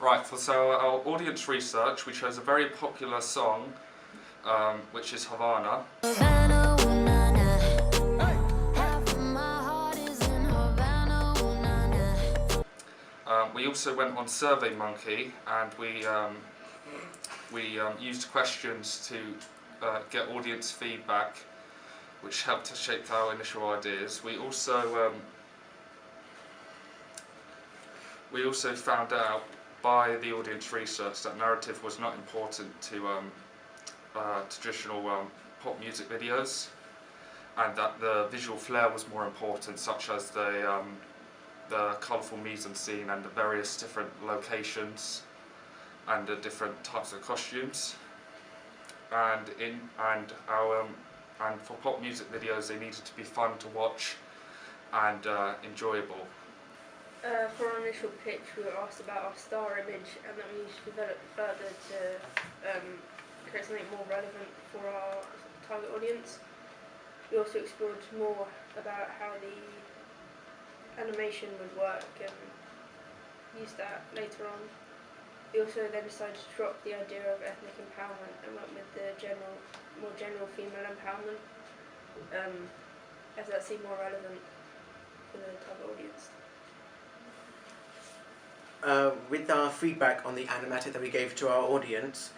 Right, so our audience research, we chose a very popular song, which is Havana. We also went on SurveyMonkey and we used questions to get audience feedback, which helped us shape our initial ideas. We also found out by the audience research that narrative was not important to traditional pop music videos, and that the visual flair was more important, such as the colourful mise-en-scene and the various different locations and the different types of costumes. And for pop music videos, they needed to be fun to watch and enjoyable. For our initial pitch, we were asked about our star image, and then we developed further to create something more relevant for our target audience. We also explored more about how the animation would work and used that later on. We also then decided to drop the idea of ethnic empowerment and went with the more general female empowerment, as that seemed more relevant for the target audience. With our feedback on the animatic that we gave to our audience,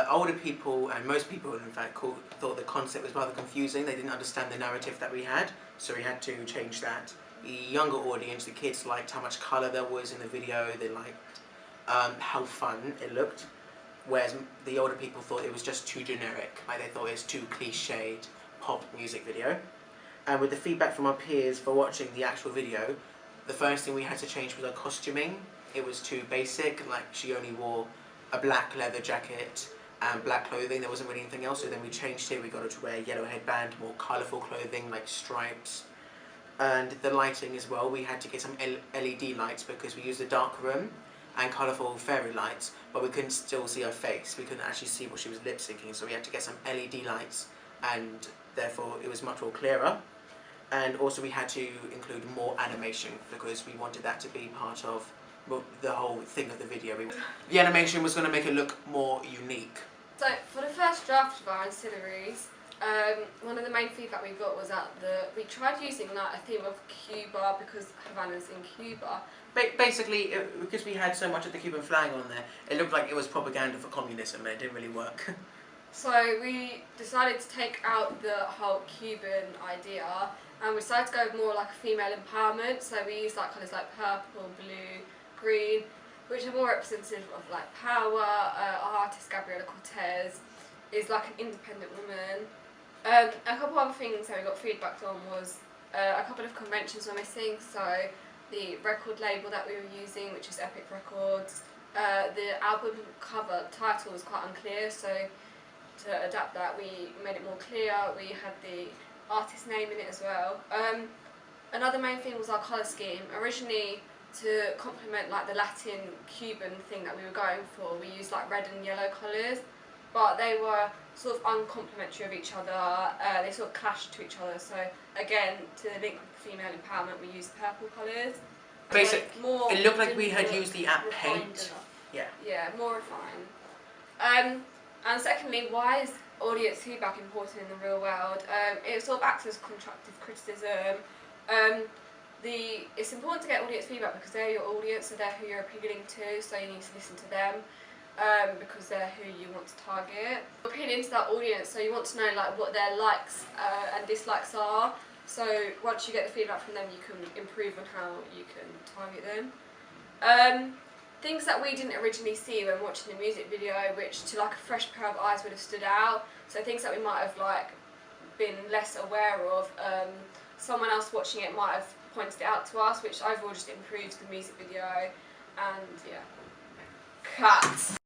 older people, and most people in fact, thought the concept was rather confusing. They didn't understand the narrative that we had, so we had to change that. The younger audience, the kids, liked how much colour there was in the video. They liked how fun it looked, whereas the older people thought it was just too generic, like they thought it was too cliched pop music video. And with the feedback from our peers for watching the actual video, the first thing we had to change was our costuming. It was too basic, like she only wore a black leather jacket and black clothing, there wasn't really anything else, so then we changed it. We got her to wear a yellow headband, more colourful clothing like stripes. And the lighting as well, we had to get some LED lights because we used a dark room and colourful fairy lights, but we couldn't still see her face. We couldn't actually see what she was lip syncing, so we had to get some LED lights, and therefore it was much more clearer. And also we had to include more animation because we wanted that to be part of the whole thing of the video. The animation was going to make it look more unique. So for the first draft of our ancillaries, one of the main feedback we got was that we tried using like a theme of Cuba because Havana's in Cuba. Basically, because we had so much of the Cuban flag on there, it looked like it was propaganda for communism, and it didn't really work. So we decided to take out the whole Cuban idea, and we decided to go more like a female empowerment. So we used like colours like purple, blue, green, which are more representative of like power. Our artist Gabriela Cortez is like an independent woman. A couple other things that we got feedback on was a couple of conventions were missing. So the record label that we were using, which is Epic Records, the album cover title was quite unclear, so to adapt that we made it more clear. We had the artist name in it as well. Another main thing was our colour scheme. Originally, to complement like the Latin Cuban thing that we were going for, we used like red and yellow colours, but they were sort of uncomplimentary of each other. They sort of clashed to each other, so again, to link with female empowerment, we used purple colours. It looked like we had used the app Paint. Yeah, more refined. And secondly, why is audience feedback important in the real world? It sort of acts as constructive criticism. It's important to get audience feedback because they're your audience, so they're who you're appealing to, so you need to listen to them because they're who you want to target. You're appealing to that audience, so you want to know like what their likes and dislikes are, so once you get the feedback from them you can improve on how you can target them. Things that we didn't originally see when watching the music video, which to like a fresh pair of eyes would have stood out, so things that we might have like been less aware of, someone else watching it might have pointed it out to us, which overall just improves the music video. And yeah, cut.